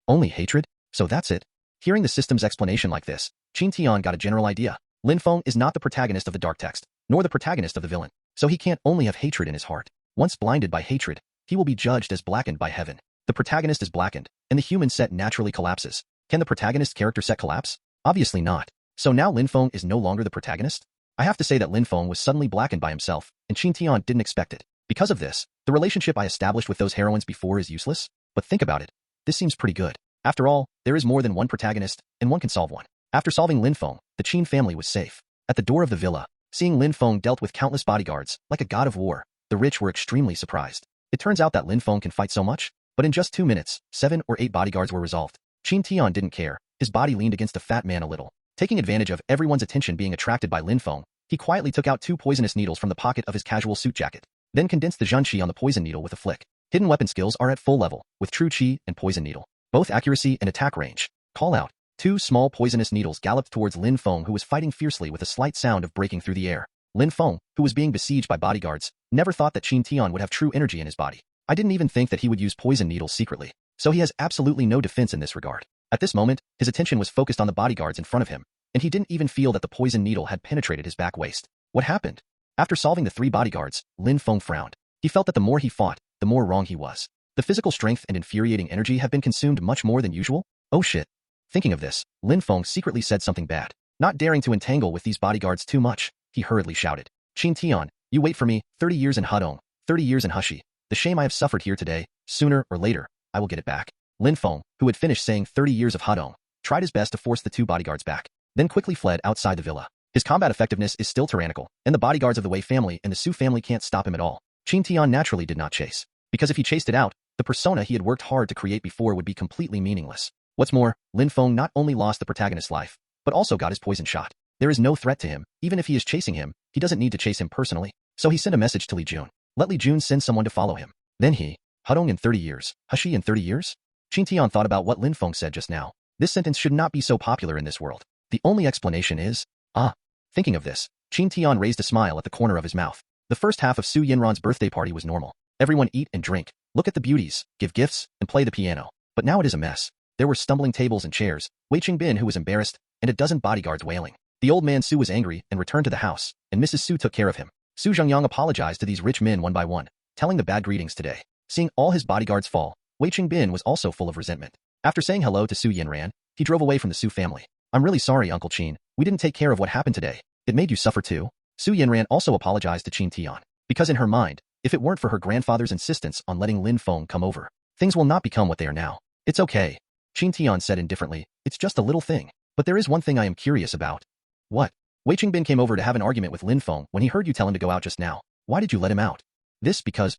Only hatred? So that's it. Hearing the system's explanation like this, Qin Tian got a general idea. Lin Feng is not the protagonist of the dark text, nor the protagonist of the villain, so he can't only have hatred in his heart. Once blinded by hatred, he will be judged as blackened by heaven. The protagonist is blackened, and the human set naturally collapses. Can the protagonist's character set collapse? Obviously not. So now Lin Feng is no longer the protagonist? I have to say that Lin Feng was suddenly blackened by himself, and Qin Tian didn't expect it. Because of this, the relationship I established with those heroines before is useless? But think about it. This seems pretty good. After all, there is more than one protagonist, and one can solve one. After solving Lin Feng, the Qin family was safe. At the door of the villa, seeing Lin Feng dealt with countless bodyguards, like a god of war, the rich were extremely surprised. It turns out that Lin Feng can fight so much, but in just 2 minutes, 7 or 8 bodyguards were resolved. Qin Tian didn't care. His body leaned against the fat man a little. Taking advantage of everyone's attention being attracted by Lin Feng, he quietly took out 2 poisonous needles from the pocket of his casual suit jacket, then condensed the Zhen Qi on the poison needle with a flick. Hidden weapon skills are at full level, with true Qi and poison needle, both accuracy and attack range. Call out. 2 small poisonous needles galloped towards Lin Feng, who was fighting fiercely with a slight sound of breaking through the air. Lin Feng, who was being besieged by bodyguards, never thought that Qin Tian would have true energy in his body. I didn't even think that he would use poison needles secretly, so he has absolutely no defense in this regard. At this moment, his attention was focused on the bodyguards in front of him, and he didn't even feel that the poison needle had penetrated his back waist. What happened? After solving the 3 bodyguards, Lin Feng frowned. He felt that the more he fought, the more wrong he was. The physical strength and infuriating energy have been consumed much more than usual? Oh shit. Thinking of this, Lin Feng secretly said something bad. Not daring to entangle with these bodyguards too much, he hurriedly shouted. Qin Tian, you wait for me, 30 years in Hudong, 30 years in Hushi. The shame I have suffered here today, sooner or later, I will get it back. Lin Feng, who had finished saying 30 years of Hudong, tried his best to force the 2 bodyguards back, then quickly fled outside the villa. His combat effectiveness is still tyrannical, and the bodyguards of the Wei family and the Su family can't stop him at all. Qin Tian naturally did not chase, because if he chased it out, the persona he had worked hard to create before would be completely meaningless. What's more, Lin Feng not only lost the protagonist's life, but also got his poison shot. There is no threat to him. Even if he is chasing him, he doesn't need to chase him personally. So he sent a message to Li Jun. Let Li Jun send someone to follow him. Then he, Hudong in 30 years, Hushi in 30 years? Qin Tian thought about what Lin Feng said just now. This sentence should not be so popular in this world. The only explanation is, Thinking of this, Qin Tian raised a smile at the corner of his mouth. The first half of Su Yinran's birthday party was normal. Everyone eat and drink, look at the beauties, give gifts, and play the piano. But now it is a mess. There were stumbling tables and chairs, Wei Qingbin who was embarrassed, and a dozen bodyguards wailing. The old man Su was angry and returned to the house, and Mrs. Su took care of him. Su Zhengyang apologized to these rich men one by one, telling the bad greetings today. Seeing all his bodyguards fall, Wei Qingbin was also full of resentment. After saying hello to Su Yinran, he drove away from the Su family. I'm really sorry, Uncle Qin. We didn't take care of what happened today. It made you suffer too. Su Yinran also apologized to Qin Tian, because in her mind, if it weren't for her grandfather's insistence on letting Lin Feng come over, things will not become what they are now. It's okay. Qin Tian said indifferently, it's just a little thing. But there is one thing I am curious about. What? Wei Qingbin came over to have an argument with Lin Feng when he heard you tell him to go out just now. Why did you let him out? This because?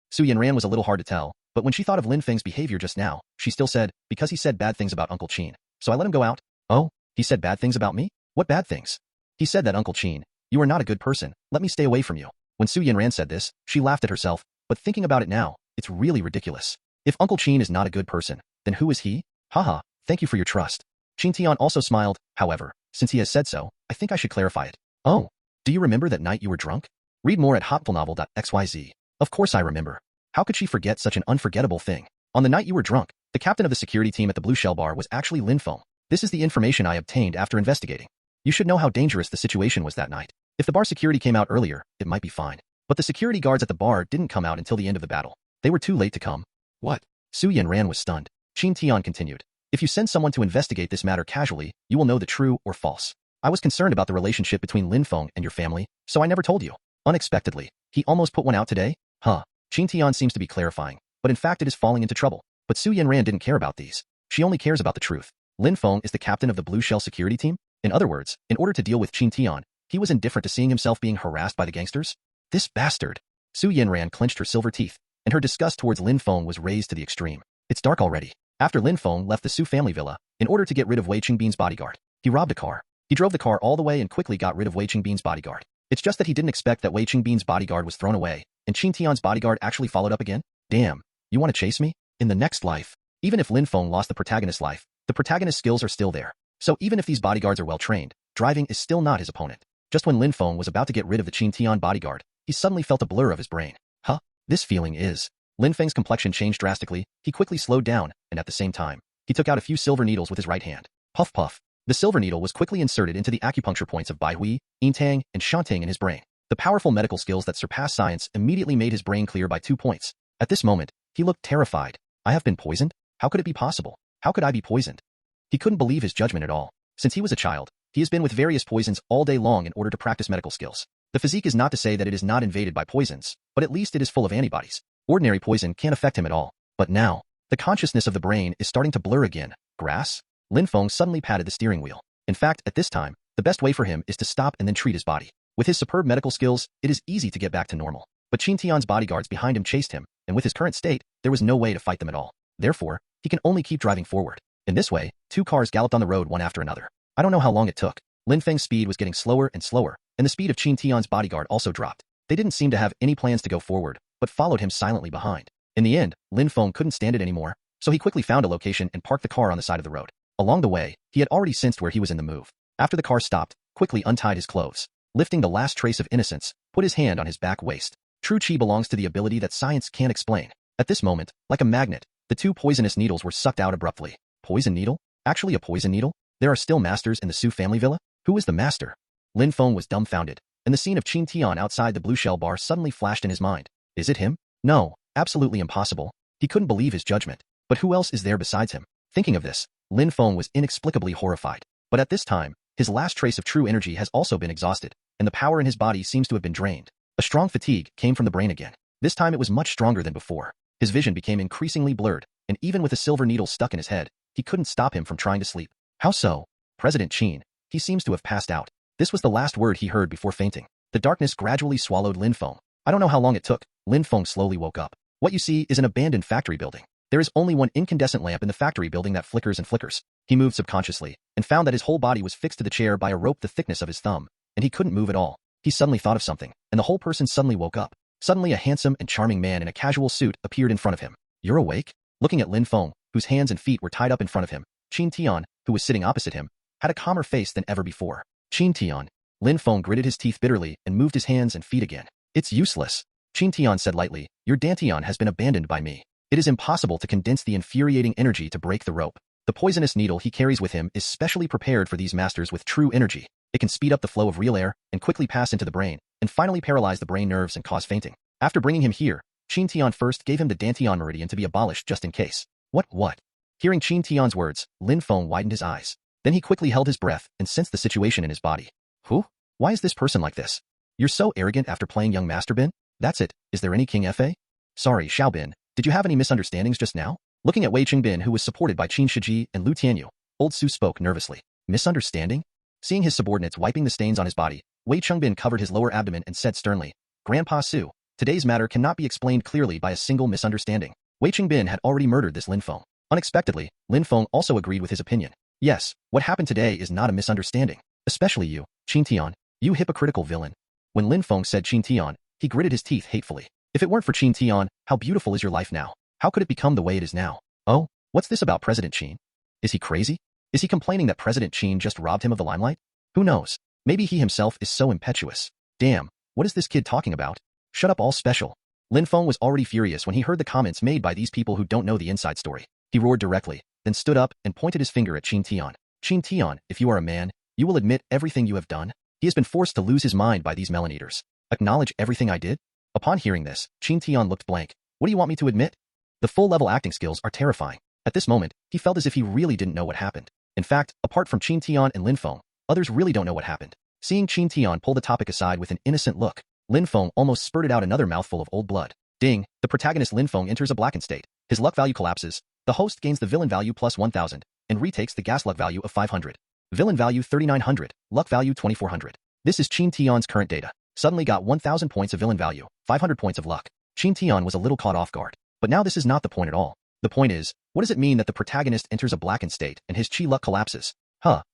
Su Yinran was a little hard to tell, but when she thought of Lin Feng's behavior just now, she still said, because he said bad things about Uncle Qin. So I let him go out. Oh, he said bad things about me? What bad things? He said that Uncle Qin, you are not a good person, let me stay away from you. When Su Yinran said this, she laughed at herself, but thinking about it now, it's really ridiculous. If Uncle Qin is not a good person, then who is he? Haha, thank you for your trust. Qin Tian also smiled, however, since he has said so, I think I should clarify it. Oh, do you remember that night you were drunk? Read more at hotfulnovel.xyz. Of course I remember. How could she forget such an unforgettable thing? On the night you were drunk, the captain of the security team at the Blue Shell Bar was actually Lin Feng. This is the information I obtained after investigating. You should know how dangerous the situation was that night. If the bar security came out earlier, it might be fine. But the security guards at the bar didn't come out until the end of the battle. They were too late to come. What? Su Yinran was stunned. Qin Tian continued. If you send someone to investigate this matter casually, you will know the true or false. I was concerned about the relationship between Lin Feng and your family, so I never told you. Unexpectedly, he almost put one out today? Huh. Qin Tian seems to be clarifying, but in fact it is falling into trouble. But Su Yinran didn't care about these. She only cares about the truth. Lin Feng is the captain of the Blue Shell security team? In other words, in order to deal with Qin Tian, he was indifferent to seeing himself being harassed by the gangsters? This bastard! Su Yinran clenched her silver teeth, and her disgust towards Lin Feng was raised to the extreme. It's dark already. After Lin Feng left the Su family villa, in order to get rid of Wei Qingbin's bodyguard, he robbed a car. He drove the car all the way and quickly got rid of Wei Qingbin's bodyguard. It's just that he didn't expect that Wei Qingbin's bodyguard was thrown away, and Qin Tian's bodyguard actually followed up again? Damn, you want to chase me? In the next life. Even if Lin Feng lost the protagonist's life, the protagonist's skills are still there. So even if these bodyguards are well trained, driving is still not his opponent. Just when Lin Feng was about to get rid of the Qin Tian bodyguard, he suddenly felt a blur of his brain. Huh? This feeling is... Lin Feng's complexion changed drastically, he quickly slowed down, and at the same time, he took out a few silver needles with his right hand. Puff puff. The silver needle was quickly inserted into the acupuncture points of Bai Hui, Yintang, and Shanting in his brain. The powerful medical skills that surpass science immediately made his brain clear by 2 points. At this moment, he looked terrified. I have been poisoned? How could it be possible? How could I be poisoned? He couldn't believe his judgment at all. Since he was a child, he has been with various poisons all day long in order to practice medical skills. The physique is not to say that it is not invaded by poisons, but at least it is full of antibodies. Ordinary poison can't affect him at all. But now, the consciousness of the brain is starting to blur again. Grass? Lin Feng suddenly patted the steering wheel. In fact, at this time, the best way for him is to stop and then treat his body. With his superb medical skills, it is easy to get back to normal. But Qin Tian's bodyguards behind him chased him, and with his current state, there was no way to fight them at all. Therefore, he can only keep driving forward. In this way, 2 cars galloped on the road one after another. I don't know how long it took. Lin Feng's speed was getting slower and slower, and the speed of Qin Tian's bodyguard also dropped. They didn't seem to have any plans to go forward, but followed him silently behind. In the end, Lin Feng couldn't stand it anymore, so he quickly found a location and parked the car on the side of the road. Along the way, he had already sensed where he was in the move. After the car stopped, quickly untied his clothes. Lifting the last trace of innocence, put his hand on his back waist. True qi belongs to the ability that science can't explain. At this moment, like a magnet, the 2 poisonous needles were sucked out abruptly. Poison needle? Actually a poison needle? There are still masters in the Su family villa? Who is the master? Lin Feng was dumbfounded, and the scene of Qin Tian outside the blue shell bar suddenly flashed in his mind. Is it him? No, absolutely impossible. He couldn't believe his judgment. But who else is there besides him? Thinking of this, Lin Feng was inexplicably horrified. But at this time, his last trace of true energy has also been exhausted, and the power in his body seems to have been drained. A strong fatigue came from the brain again. This time it was much stronger than before. His vision became increasingly blurred, and even with a silver needle stuck in his head, he couldn't stop him from trying to sleep. How so? President Qin. He seems to have passed out. This was the last word he heard before fainting. The darkness gradually swallowed Lin Feng. I don't know how long it took. Lin Feng slowly woke up. What you see is an abandoned factory building. There is only one incandescent lamp in the factory building that flickers and flickers. He moved subconsciously, and found that his whole body was fixed to the chair by a rope the thickness of his thumb, and he couldn't move at all. He suddenly thought of something, and the whole person suddenly woke up. Suddenly a handsome and charming man in a casual suit appeared in front of him. You're awake? Looking at Lin Feng, whose hands and feet were tied up in front of him, Qin Tian, who was sitting opposite him, had a calmer face than ever before. Qin Tian. Lin Feng gritted his teeth bitterly and moved his hands and feet again. It's useless. Qin Tian said lightly, your Dantian has been abandoned by me. It is impossible to condense the infuriating energy to break the rope. The poisonous needle he carries with him is specially prepared for these masters with true energy. It can speed up the flow of real air and quickly pass into the brain, and finally paralyze the brain nerves and cause fainting. After bringing him here, Qin Tian first gave him the Dantian meridian to be abolished just in case. What? Hearing Qin Tian's words, Lin Feng widened his eyes. Then he quickly held his breath and sensed the situation in his body. Who? Why is this person like this? You're so arrogant after playing young Master Bin? That's it. Is there any King Fa? Sorry, Xiao Bin. Did you have any misunderstandings just now? Looking at Wei Qingbin, who was supported by Qin Shiji and Lu Tianyu, old Su spoke nervously. Misunderstanding? Seeing his subordinates wiping the stains on his body, Wei Qingbin covered his lower abdomen and said sternly, Grandpa Su, today's matter cannot be explained clearly by a single misunderstanding. Wei Qingbin had already murdered this Lin Feng. Unexpectedly, Lin Feng also agreed with his opinion. Yes, what happened today is not a misunderstanding. Especially you, Qin Tian, you hypocritical villain. When Lin Feng said Qin Tian, he gritted his teeth hatefully. If it weren't for Qin Tian, how beautiful is your life now? How could it become the way it is now? Oh, what's this about President Qin? Is he crazy? Is he complaining that President Qin just robbed him of the limelight? Who knows? Maybe he himself is so impetuous. Damn, what is this kid talking about? Shut up all special. Lin Feng was already furious when he heard the comments made by these people who don't know the inside story. He roared directly, then stood up and pointed his finger at Qin Tian. Qin Tian, if you are a man, you will admit everything you have done. He has been forced to lose his mind by these melon eaters. Acknowledge everything I did? Upon hearing this, Qin Tian looked blank. What do you want me to admit? The full-level acting skills are terrifying. At this moment, he felt as if he really didn't know what happened. In fact, apart from Qin Tian and Lin Feng, others really don't know what happened. Seeing Qin Tian pull the topic aside with an innocent look, Lin Feng almost spurted out another mouthful of old blood. Ding, the protagonist Lin Feng enters a blackened state. His luck value collapses. The host gains the villain value plus 1000, and retakes the gas luck value of 500. Villain value 3900, luck value 2400. This is Qin Tian's current data. Suddenly got 1000 points of villain value, 500 points of luck. Qin Tian was a little caught off guard. But now this is not the point at all. The point is, what does it mean that the protagonist enters a blackened state and his chi luck collapses?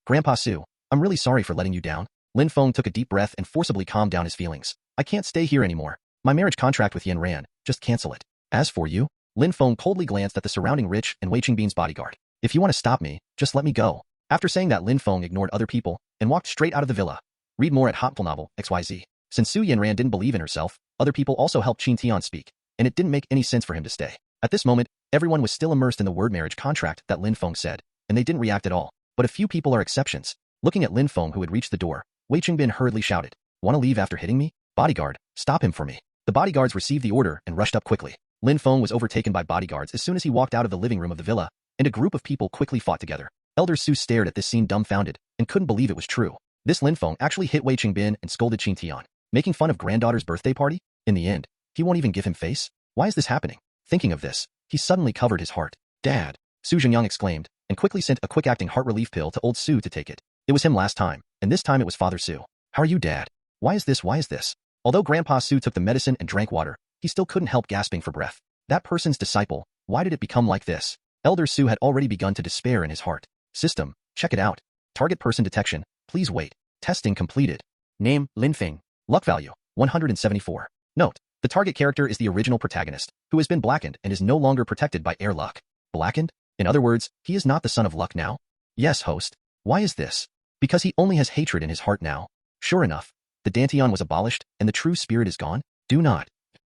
Grandpa Su, I'm really sorry for letting you down. Lin Feng took a deep breath and forcibly calmed down his feelings. I can't stay here anymore. My marriage contract with Yin ran, just cancel it. As for you, Lin Feng coldly glanced at the surrounding Rich and Wei Qingbin's bodyguard. If you want to stop me, just let me go. After saying that, Lin Feng ignored other people and walked straight out of the villa. Read more at Hotful Novel, XYZ. Since Su Yinran didn't believe in herself, other people also helped Qin Tian speak. and it didn't make any sense for him to stay. At this moment, everyone was still immersed in the word marriage contract that Lin Feng said, and they didn't react at all. But a few people are exceptions. Looking at Lin Feng, who had reached the door, Wei Qingbin hurriedly shouted, "Want to leave after hitting me? Bodyguard, stop him for me." The bodyguards received the order and rushed up quickly. Lin Feng was overtaken by bodyguards as soon as he walked out of the living room of the villa, and a group of people quickly fought together. Elder Su stared at this scene dumbfounded and couldn't believe it was true. This Lin Feng actually hit Wei Qingbin and scolded Qin Tian, making fun of granddaughter's birthday party? In the end, he won't even give him face? Why is this happening? Thinking of this, he suddenly covered his heart. "Dad!" Su Zhengyang exclaimed, and quickly sent a quick-acting heart relief pill to old Su to take it. It was him last time, and this time it was Father Su. "How are you, Dad? Why is this? Why is this?" Although Grandpa Su took the medicine and drank water, he still couldn't help gasping for breath. That person's disciple, why did it become like this? Elder Su had already begun to despair in his heart. System, check it out. Target person detection, please wait. Testing completed. Name, Lin Feng. Luck value, 174. Note, the target character is the original protagonist, who has been blackened and is no longer protected by air luck. Blackened? In other words, he is not the son of luck now? Yes, host. Why is this? Because he only has hatred in his heart now. Sure enough, the Dantian was abolished and the true spirit is gone? Do not.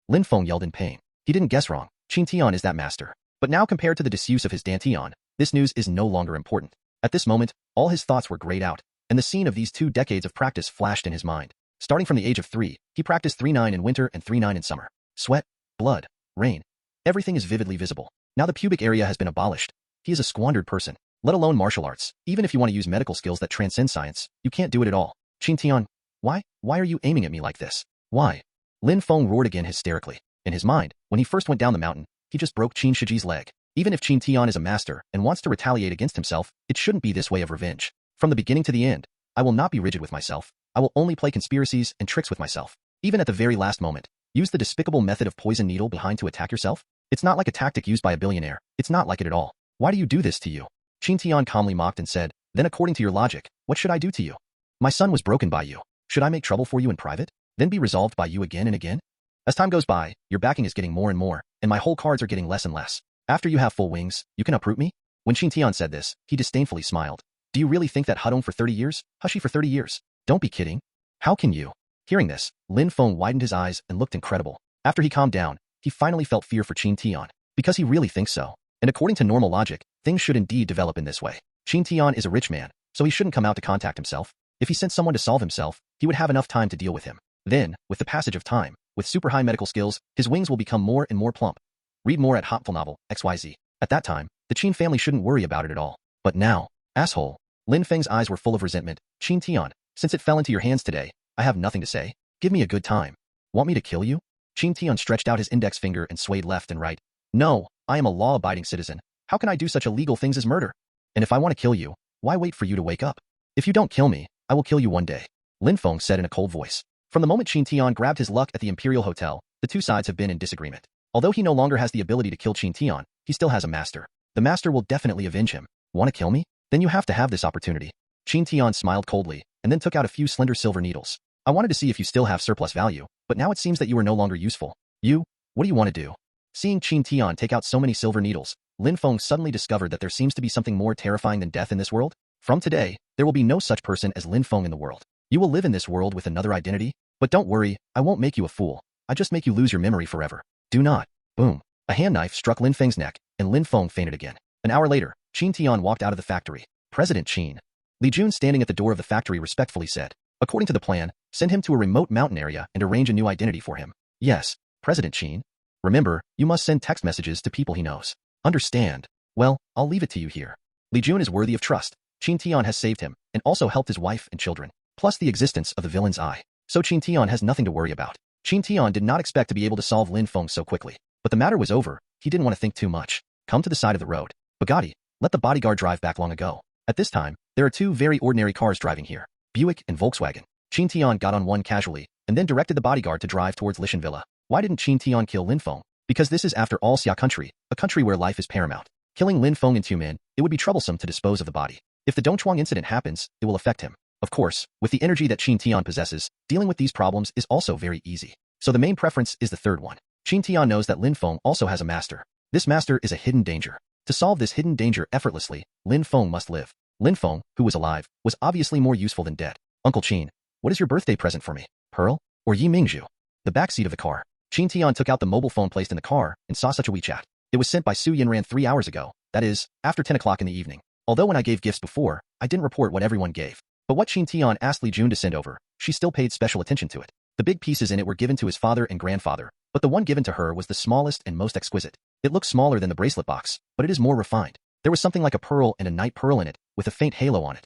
Lin Feng yelled in pain. He didn't guess wrong. Qin Tian is that master. But now compared to the disuse of his Dantian, this news is no longer important. At this moment, all his thoughts were grayed out, and the scene of these 2 decades of practice flashed in his mind. Starting from the age of 3, he practiced 3-9 in winter and 3-9 in summer. Sweat, blood, rain. Everything is vividly visible. Now the pubic area has been abolished. He is a squandered person. Let alone martial arts. Even if you want to use medical skills that transcend science, you can't do it at all. Qin Tian, why are you aiming at me like this? Why? Lin Feng roared again hysterically. In his mind, when he first went down the mountain, he just broke Qin Shiji's leg. Even if Qin Tian is a master and wants to retaliate against himself, it shouldn't be this way of revenge. From the beginning to the end, I will not be rigid with myself. I will only play conspiracies and tricks with myself. Even at the very last moment, use the despicable method of poison needle behind to attack yourself? It's not like a tactic used by a billionaire. It's not like it at all. Why do you do this to you? Qin Tian calmly mocked and said, then according to your logic, what should I do to you? My son was broken by you. Should I make trouble for you in private? Then be resolved by you again and again? As time goes by, your backing is getting more and more, and my whole cards are getting less and less. After you have full wings, you can uproot me? When Qin Tian said this, he disdainfully smiled. Do you really think that Hudong for 30 years? Hushy for 30 years? Don't be kidding. How can you? Hearing this, Lin Feng widened his eyes and looked incredible. After he calmed down, he finally felt fear for Qin Tian, because he really thinks so. And according to normal logic, things should indeed develop in this way. Qin Tian is a rich man, so he shouldn't come out to contact himself. If he sent someone to solve himself, he would have enough time to deal with him. Then, with the passage of time, with super high medical skills, his wings will become more and more plump. Read more at Hopful Novel, XYZ. At that time, the Qin family shouldn't worry about it at all. But now, asshole. Lin Feng's eyes were full of resentment. Qin Tian, since it fell into your hands today, I have nothing to say. Give me a good time. Want me to kill you? Qin Tian stretched out his index finger and swayed left and right. No, I am a law-abiding citizen. How can I do such illegal things as murder? And if I want to kill you, why wait for you to wake up? If you don't kill me, I will kill you one day. Lin Feng said in a cold voice. From the moment Qin Tian grabbed his luck at the Imperial Hotel, the two sides have been in disagreement. Although he no longer has the ability to kill Qin Tian, he still has a master. The master will definitely avenge him. Want to kill me? Then you have to have this opportunity. Qin Tian smiled coldly, and then took out a few slender silver needles. I wanted to see if you still have surplus value, but now it seems that you are no longer useful. You? What do you want to do? Seeing Qin Tian take out so many silver needles, Lin Feng suddenly discovered that there seems to be something more terrifying than death in this world. From today, there will be no such person as Lin Feng in the world. You will live in this world with another identity, but don't worry, I won't make you a fool. I just make you lose your memory forever. Do not. Boom. A hand knife struck Lin Feng's neck, and Lin Feng fainted again. An hour later, Qin Tian walked out of the factory. President Qin. Li Jun, standing at the door of the factory, respectfully said, according to the plan, send him to a remote mountain area and arrange a new identity for him. Yes, President Qin. Remember, you must send text messages to people he knows. Understand? Well, I'll leave it to you here. Li Jun is worthy of trust. Qin Tian has saved him, and also helped his wife and children, plus the existence of the villain's eye. So Qin Tian has nothing to worry about. Qin Tian did not expect to be able to solve Lin Feng so quickly. But the matter was over. He didn't want to think too much. Come to the side of the road. Bugatti, let the bodyguard drive back long ago. At this time, there are two very ordinary cars driving here. Buick and Volkswagen. Qin Tian got on one casually, and then directed the bodyguard to drive towards Lishan Villa. Why didn't Qin Tian kill Lin Feng? Because this is after all Xia country, a country where life is paramount. Killing Lin Feng in 2 men, it would be troublesome to dispose of the body. If the Dongchuang incident happens, it will affect him. Of course, with the energy that Qin Tian possesses, dealing with these problems is also very easy. So the main preference is the third one. Qin Tian knows that Lin Feng also has a master. This master is a hidden danger. To solve this hidden danger effortlessly, Lin Feng must live. Lin Feng, who was alive, was obviously more useful than dead. Uncle Qin, what is your birthday present for me? Pearl? Or Yi Mingzhu? The back seat of the car. Qin Tian took out the mobile phone placed in the car and saw such a WeChat. It was sent by Su Yinran 3 hours ago, that is, after 10 o'clock in the evening. Although when I gave gifts before, I didn't report what everyone gave. But what Qin Tian asked Li Jun to send over, she still paid special attention to it. The big pieces in it were given to his father and grandfather, but the one given to her was the smallest and most exquisite. It looks smaller than the bracelet box, but it is more refined. There was something like a pearl and a night pearl in it, with a faint halo on it.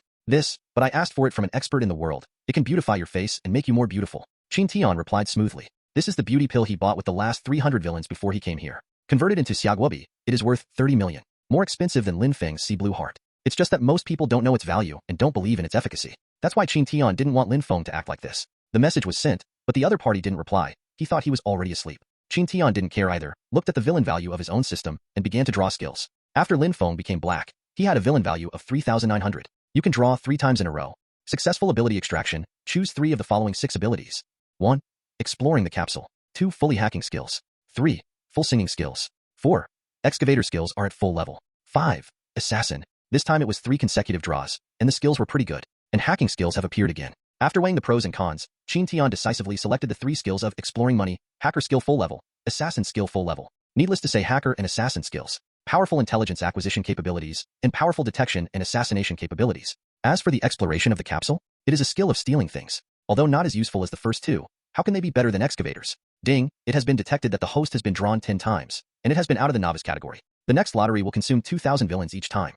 But I asked for it from an expert in the world. It can beautify your face and make you more beautiful. Qin Tian replied smoothly. This is the beauty pill he bought with the last 300 villains before he came here. Converted into Xiaoguobi, it is worth 30 million. More expensive than Lin Feng's Sea Blue Heart. It's just that most people don't know its value and don't believe in its efficacy. That's why Qin Tian didn't want Lin Feng to act like this. The message was sent, but the other party didn't reply. He thought he was already asleep. Qin Tian didn't care either, looked at the villain value of his own system, and began to draw skills. After Lin Feng became black, he had a villain value of 3,900. You can draw 3 times in a row. Successful ability extraction, choose 3 of the following 6 abilities. 1. Exploring the capsule. 2. Fully hacking skills. 3. Full singing skills. 4. Excavator skills are at full level. 5. Assassin. This time it was 3 consecutive draws, and the skills were pretty good. And hacking skills have appeared again. After weighing the pros and cons, Qin Tian decisively selected the 3 skills of Exploring Money, Hacker Skill Full Level, Assassin Skill Full Level. Needless to say, Hacker and Assassin skills, powerful intelligence acquisition capabilities, and powerful detection and assassination capabilities. As for the exploration of the capsule, it is a skill of stealing things. Although not as useful as the first 2, how can they be better than excavators? Ding, it has been detected that the host has been drawn 10 times, and it has been out of the novice category. The next lottery will consume 2,000 villains each time.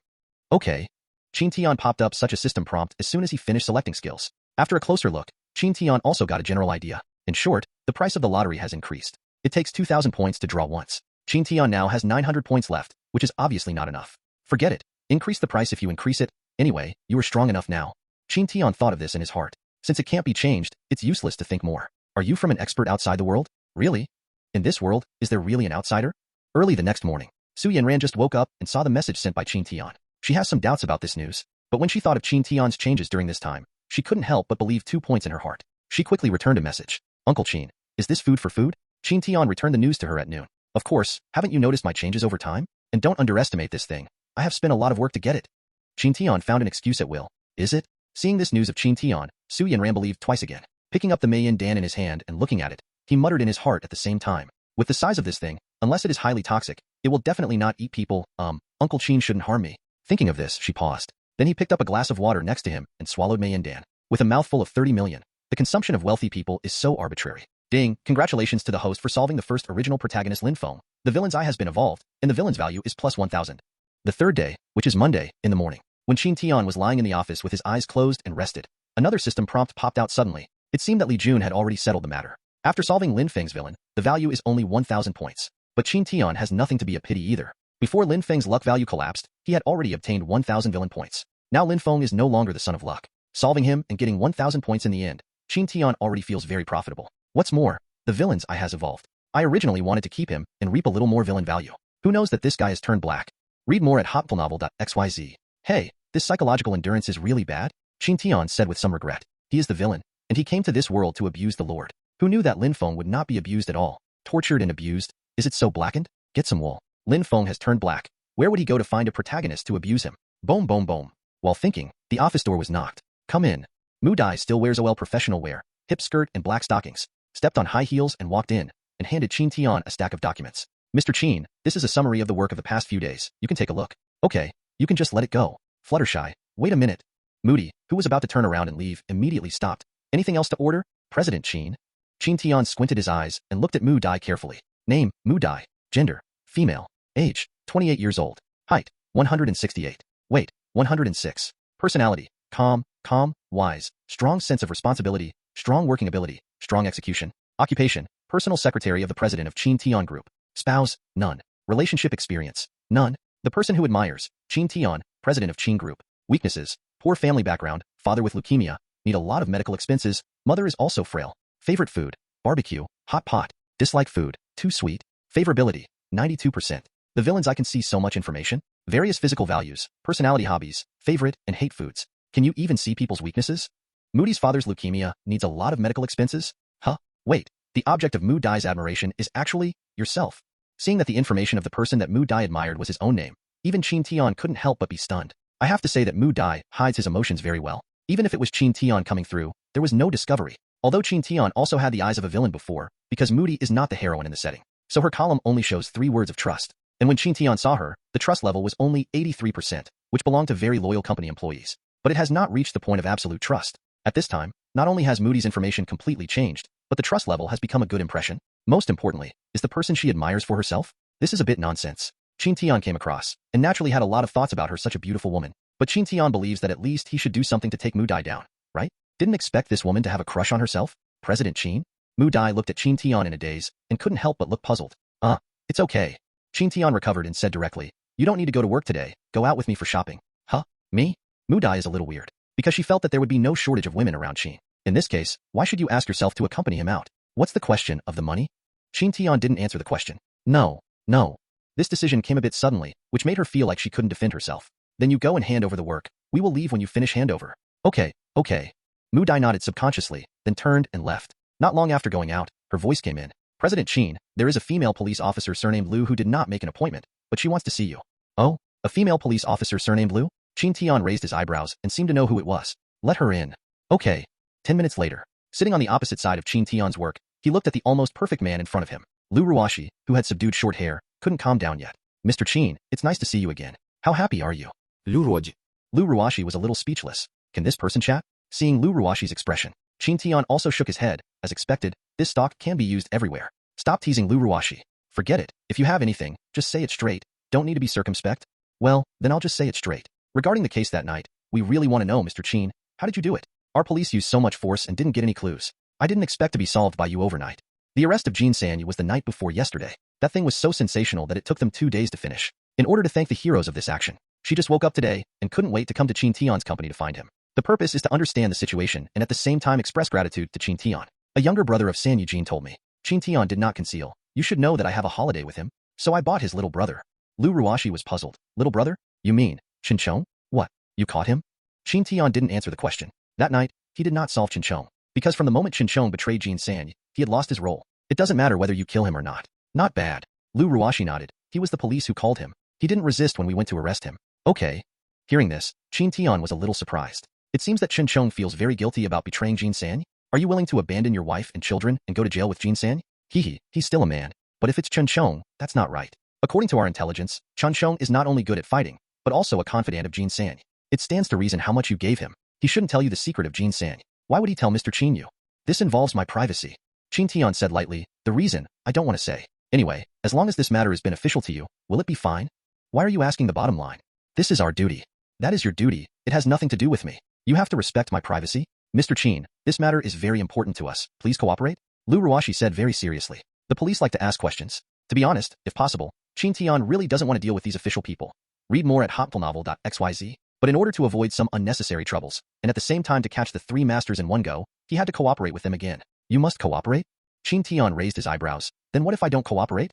Okay. Qin Tian popped up such a system prompt as soon as he finished selecting skills. After a closer look, Qin Tian also got a general idea. In short, the price of the lottery has increased. It takes 2,000 points to draw once. Qin Tian now has 900 points left, which is obviously not enough. Forget it. Increase the price if you increase it. Anyway, you are strong enough now. Qin Tian thought of this in his heart. Since it can't be changed, it's useless to think more. Are you from an expert outside the world? Really? In this world, is there really an outsider? Early the next morning, Su Yanran just woke up and saw the message sent by Qin Tian. She has some doubts about this news, but when she thought of Qin Tian's changes during this time, she couldn't help but believe 2 points in her heart. She quickly returned a message. Uncle Qin, is this food for food? Qin Tian returned the news to her at noon. Of course, haven't you noticed my changes over time? And don't underestimate this thing. I have spent a lot of work to get it. Qin Tian found an excuse at will. Is it? Seeing this news of Qin Tian, Su Yanran believed twice again. Picking up the Meiyan Dan in his hand and looking at it, he muttered in his heart at the same time. With the size of this thing, unless it is highly toxic, it will definitely not eat people. Uncle Qin shouldn't harm me. Thinking of this, she paused. Then he picked up a glass of water next to him and swallowed Meiyan Dan. With a mouthful of 30 million, the consumption of wealthy people is so arbitrary. Ding, congratulations to the host for solving the first original protagonist Lin Feng. The villain's eye has been evolved, and the villain's value is plus 1,000. The third day, which is Monday, in the morning, when Qin Tian was lying in the office with his eyes closed and rested, another system prompt popped out suddenly. It seemed that Li Jun had already settled the matter. After solving Lin Feng's villain, the value is only 1,000 points. But Qin Tian has nothing to be a pity either. Before Lin Feng's luck value collapsed, he had already obtained 1,000 villain points. Now Lin Feng is no longer the son of luck. Solving him and getting 1,000 points in the end, Qin Tian already feels very profitable. What's more, the villain's eye has evolved. I originally wanted to keep him and reap a little more villain value. Who knows that this guy has turned black? Read more at hotfulnovel.xyz. Hey, this psychological endurance is really bad? Qin Tian said with some regret. He is the villain, and he came to this world to abuse the Lord. Who knew that Lin Feng would not be abused at all? Tortured and abused? Is it so blackened? Get some wool. Lin Feng has turned black. Where would he go to find a protagonist to abuse him? Boom, boom, boom. While thinking, the office door was knocked. Come in. Mu Dai still wears OL professional wear, hip skirt and black stockings, stepped on high heels and walked in, and handed Qin Tian a stack of documents. Mr. Qin, this is a summary of the work of the past few days. You can take a look. Okay, you can just let it go. Fluttershy, wait a minute. Moody, who was about to turn around and leave, immediately stopped. Anything else to order? President Qin. Qin Tian squinted his eyes and looked at Mu Dai carefully. Name, Mu Dai. Gender, female. Age, 28 years old. Height, 168. Weight, 106. Personality, calm, wise, strong sense of responsibility, strong working ability, strong execution. Occupation, personal secretary of the president of Qin Tian Group. Spouse, none. Relationship experience, none. The person who admires, Qin Tian, president of Qin Group. Weaknesses, poor family background, father with leukemia, need a lot of medical expenses, mother is also frail. Favorite food, barbecue, hot pot. Dislike food, too sweet. Favorability, 92%. The villains I can see so much information. Various physical values, personality hobbies, favorite and hate foods. Can you even see people's weaknesses? Moody's father's leukemia needs a lot of medical expenses? Huh? Wait, the object of Mu Dai's admiration is actually yourself. Seeing that the information of the person that Mu Dai admired was his own name, even Qin Tian couldn't help but be stunned. I have to say that Mu Dai hides his emotions very well. Even if it was Qin Tian coming through, there was no discovery. Although Qin Tian also had the eyes of a villain before, because Moody is not the heroine in the setting. So her column only shows 3 words of trust. And when Qin Tian saw her, the trust level was only 83%, which belonged to very loyal company employees. But it has not reached the point of absolute trust. At this time, not only has Moody's information completely changed, but the trust level has become a good impression. Most importantly, is the person she admires for herself? This is a bit nonsense. Qin Tian came across, and naturally had a lot of thoughts about her, such a beautiful woman. But Qin Tian believes that at least he should do something to take Mu Dai down, right? Didn't expect this woman to have a crush on herself? President Qin? Mu Dai looked at Qin Tian in a daze, and couldn't help but look puzzled. It's okay. Qin Tian recovered and said directly, you don't need to go to work today, go out with me for shopping. Huh? Me? Mu Dai is a little weird, because she felt that there would be no shortage of women around Qin. In this case, why should you ask yourself to accompany him out? What's the question of the money? Qin Tian didn't answer the question. No. This decision came a bit suddenly, which made her feel like she couldn't defend herself. Then you go and hand over the work. We will leave when you finish handover. Okay. Mu Dai nodded subconsciously, then turned and left. Not long after going out, her voice came in. President Qin, there is a female police officer surnamed Liu who did not make an appointment, but she wants to see you. Oh, a female police officer surnamed Liu? Qin Tian raised his eyebrows and seemed to know who it was. Let her in. Okay. 10 minutes later, sitting on the opposite side of Qin Tian's work, he looked at the almost perfect man in front of him. Liu Ruashi, who had subdued short hair, couldn't calm down yet. Mr. Qin, it's nice to see you again. How happy are you? Liu Ruashi was a little speechless. Can this person chat? Seeing Liu Ruashi's expression, Qin Tian also shook his head. As expected, this stock can be used everywhere. Stop teasing Liu Ruashi. Forget it. If you have anything, just say it straight. Don't need to be circumspect. Well, then I'll just say it straight. Regarding the case that night, we really want to know, Mr. Qin, how did you do it? Our police used so much force and didn't get any clues. I didn't expect to be solved by you overnight. The arrest of Jin Sanyu was the night before yesterday. That thing was so sensational that it took them 2 days to finish. In order to thank the heroes of this action, she just woke up today and couldn't wait to come to Qin Tian's company to find him. The purpose is to understand the situation and at the same time express gratitude to Qin Tian. A younger brother of Sanyu Jin told me. Qin Tian did not conceal. You should know that I have a holiday with him, so I bought his little brother. Liu Ruashi was puzzled. Little brother? You mean, Chinchong? What? You caught him? Qin Tian didn't answer the question. That night, he did not solve Chinchong, because from the moment Chinchong betrayed Jin Sanyu, he had lost his role. It doesn't matter whether you kill him or not. Not bad. Liu Ruashi nodded. He was the police who called him. He didn't resist when we went to arrest him. Okay. Hearing this, Qin Tian was a little surprised. It seems that Chinchong feels very guilty about betraying Jin Sanyu. Are you willing to abandon your wife and children and go to jail with Jin Sanyu? He's still a man. But if it's Chinchong, that's not right. According to our intelligence, Chinchong is not only good at fighting, but also a confidant of Jin Sanyu. It stands to reason how much you gave him. He shouldn't tell you the secret of Jin Sanyu. Why would he tell Mr. Qin you? This involves my privacy. Qin Tian said lightly, the reason, I don't want to say. Anyway, as long as this matter is beneficial to you, will it be fine? Why are you asking the bottom line? This is our duty. That is your duty. It has nothing to do with me. You have to respect my privacy. Mr. Qin, this matter is very important to us. Please cooperate? Liu Ruashi said very seriously. The police like to ask questions. To be honest, if possible, Qin Tian really doesn't want to deal with these official people. Read more at hotfulnovel.xyz. But in order to avoid some unnecessary troubles, and at the same time to catch the 3 masters in one go, he had to cooperate with them again. You must cooperate? Qin Tian raised his eyebrows. Then what if I don't cooperate?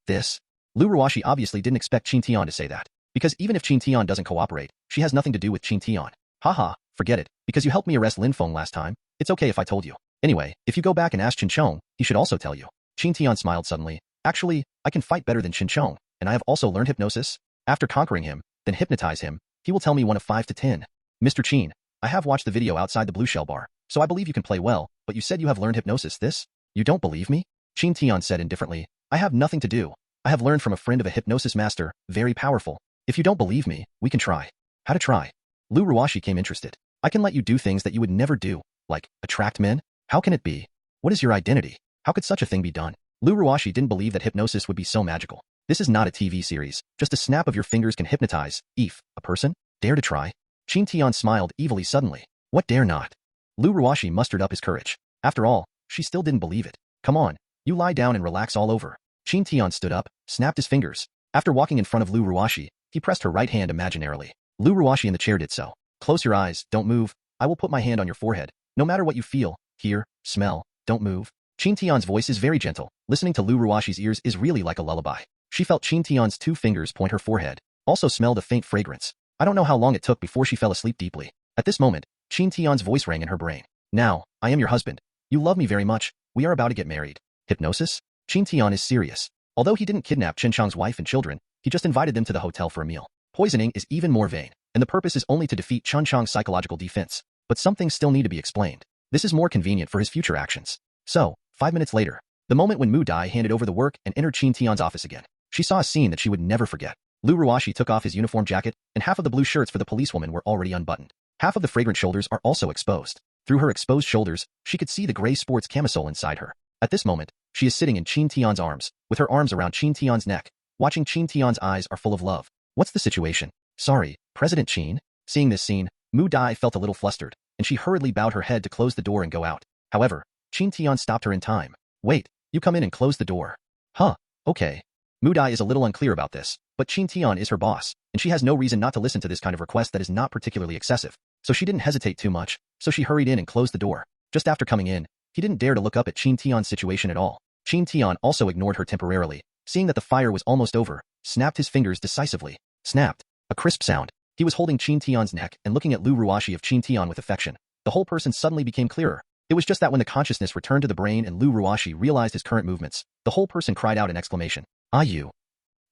This? Liu Ruashi obviously didn't expect Qin Tian to say that. Because even if Qin Tian doesn't cooperate, she has nothing to do with Qin Tian. Haha, forget it. Because you helped me arrest Lin Feng last time, it's okay if I told you. Anyway, if you go back and ask Chinchong, he should also tell you. Qin Tian smiled suddenly. Actually, I can fight better than Chinchong, and I have also learned hypnosis. After conquering him, then hypnotize him, he will tell me 1 of 5 to 10. Mr. Qin, I have watched the video outside the Blue Shell Bar, so I believe you can play well, but you said you have learned hypnosis. This? You don't believe me? Qin Tian said indifferently. I have nothing to do. I have learned from a friend of a hypnosis master, very powerful. If you don't believe me, we can try. How to try? Liu Ruashi came interested. I can let you do things that you would never do, like attract men? How can it be? What is your identity? How could such a thing be done? Liu Ruashi didn't believe that hypnosis would be so magical. This is not a TV series. Just a snap of your fingers can hypnotize. A person? Dare to try? Qin Tian smiled evilly suddenly. What dare not? Liu Ruashi mustered up his courage. After all, she still didn't believe it. Come on, you lie down and relax all over. Qin Tian stood up, snapped his fingers. After walking in front of Liu Ruashi, he pressed her right hand imaginarily. Liu Ruashi in the chair did so. Close your eyes, don't move. I will put my hand on your forehead. No matter what you feel, hear, smell, don't move. Qin Tian's voice is very gentle. Listening to Liu Ruashi's ears is really like a lullaby. She felt Qin Tian's 2 fingers point her forehead. Also smelled a faint fragrance. I don't know how long it took before she fell asleep deeply. At this moment, Qin Tian's voice rang in her brain. Now, I am your husband. You love me very much. We are about to get married. Hypnosis? Qin Tian is serious. Although he didn't kidnap Chinchong's wife and children, he just invited them to the hotel for a meal. Poisoning is even more vain, and the purpose is only to defeat Chinchong's psychological defense. But some things still need to be explained. This is more convenient for his future actions. So, 5 minutes later, the moment when Mu Dai handed over the work and entered Qin Tian's office again, she saw a scene that she would never forget. Lu Ruashi took off his uniform jacket, and half of the blue shirts for the policewoman were already unbuttoned. Half of the fragrant shoulders are also exposed. Through her exposed shoulders, she could see the gray sports camisole inside her. At this moment, she is sitting in Qin Tian's arms, with her arms around Qin Tian's neck. Watching Qin Tian's eyes are full of love. What's the situation? Sorry, President Qin? Seeing this scene, Mu Dai felt a little flustered, and she hurriedly bowed her head to close the door and go out. However, Qin Tian stopped her in time. Wait, you come in and close the door. Huh, okay. Mu Dai is a little unclear about this, but Qin Tian is her boss, and she has no reason not to listen to this kind of request that is not particularly excessive. So she didn't hesitate too much, so she hurried in and closed the door. Just after coming in, he didn't dare to look up at Qin Tian's situation at all. Qin Tian also ignored her temporarily, seeing that the fire was almost over, snapped his fingers decisively. Snapped. A crisp sound. He was holding Qin Tian's neck and looking at Lu Ruashi of Qin Tian with affection. The whole person suddenly became clearer. It was just that when the consciousness returned to the brain and Lu Ruashi realized his current movements, the whole person cried out in exclamation. Ah, you.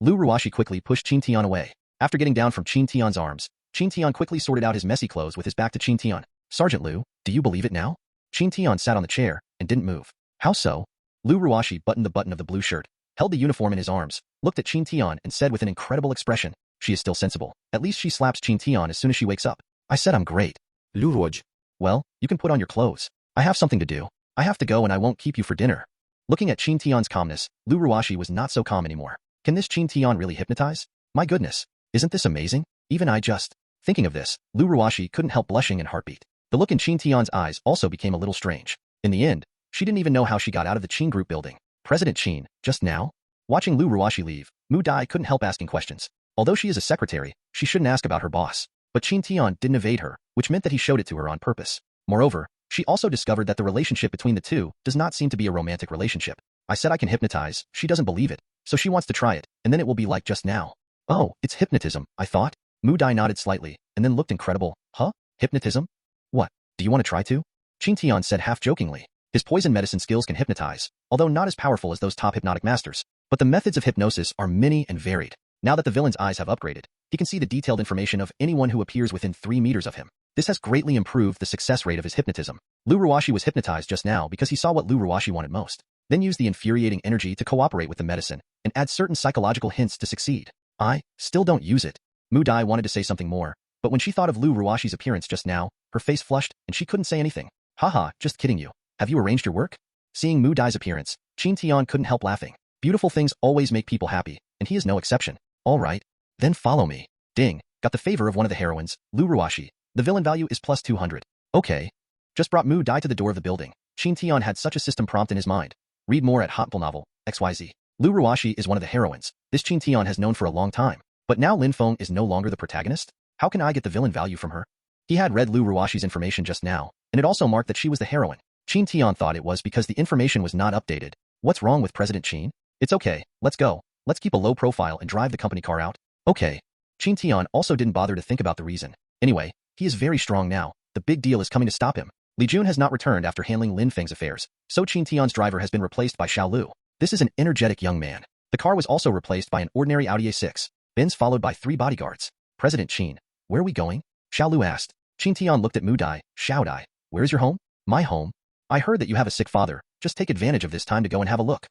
Lu Ruashi quickly pushed Qin Tian away. After getting down from Qin Tian's arms, Qin Tian quickly sorted out his messy clothes with his back to Qin Tian. Sergeant Lu, do you believe it now? Qin Tian sat on the chair and didn't move. How so? Lu Ruashi buttoned the button of the blue shirt, held the uniform in his arms, looked at Qin Tian and said with an incredible expression, she is still sensible. At least she slaps Qin Tian as soon as she wakes up. I said I'm great. Lu Ruaj. Well, you can put on your clothes. I have something to do. I have to go and I won't keep you for dinner. Looking at Qin Tian's calmness, Lu Ruashi was not so calm anymore. Can this Qin Tian really hypnotize? My goodness. Isn't this amazing? Even I just... Thinking of this, Lu Ruashi couldn't help blushing and heartbeat. The look in Qin Tian's eyes also became a little strange. In the end, she didn't even know how she got out of the Qin group building. President Qin, just now? Watching Lu Ruashi leave, Mu Dai couldn't help asking questions. Although she is a secretary, she shouldn't ask about her boss. But Qin Tian didn't evade her, which meant that he showed it to her on purpose. Moreover, she also discovered that the relationship between the two does not seem to be a romantic relationship. I said I can hypnotize, she doesn't believe it, so she wants to try it, and then it will be like just now. Oh, it's hypnotism, I thought. Mu Dai nodded slightly, and then looked incredible. Huh? Hypnotism? What? Do you want to try to? Qin Tian said half-jokingly. His poison medicine skills can hypnotize, although not as powerful as those top hypnotic masters. But the methods of hypnosis are many and varied. Now that the villain's eyes have upgraded, he can see the detailed information of anyone who appears within 3 meters of him. This has greatly improved the success rate of his hypnotism. Lu Ruashi was hypnotized just now because he saw what Lu Ruashi wanted most, then used the infuriating energy to cooperate with the medicine, and add certain psychological hints to succeed. I still don't use it. Mu Dai wanted to say something more, but when she thought of Lu Ruashi's appearance just now, her face flushed, and she couldn't say anything. Haha, just kidding you. Have you arranged your work? Seeing Mu Dai's appearance, Qin Tian couldn't help laughing. Beautiful things always make people happy, and he is no exception. All right. Then follow me. Ding. Got the favor of one of the heroines, Lu Ruashi. The villain value is plus 200. Okay. Just brought Mu Dai to the door of the building. Qin Tian had such a system prompt in his mind. Read more at Hotpl Novel, XYZ. Lu Ruashi is one of the heroines. This Qin Tian has known for a long time. But now Lin Feng is no longer the protagonist? How can I get the villain value from her? He had read Lu Ruashi's information just now, and it also marked that she was the heroine. Qin Tian thought it was because the information was not updated. What's wrong with President Qin? It's okay, let's go. Let's keep a low profile and drive the company car out. Okay. Qin Tian also didn't bother to think about the reason. Anyway, he is very strong now. The big deal is coming to stop him. Li Jun has not returned after handling Lin Feng's affairs, so Qin Tian's driver has been replaced by Xiao Lu. This is an energetic young man. The car was also replaced by an ordinary Audi A6, Benz followed by 3 bodyguards. President Qin, where are we going? Xiao Lu asked. Qin Tian looked at Mu Dai. Xiao Dai, where is your home? My home. I heard that you have a sick father. Just take advantage of this time to go and have a look.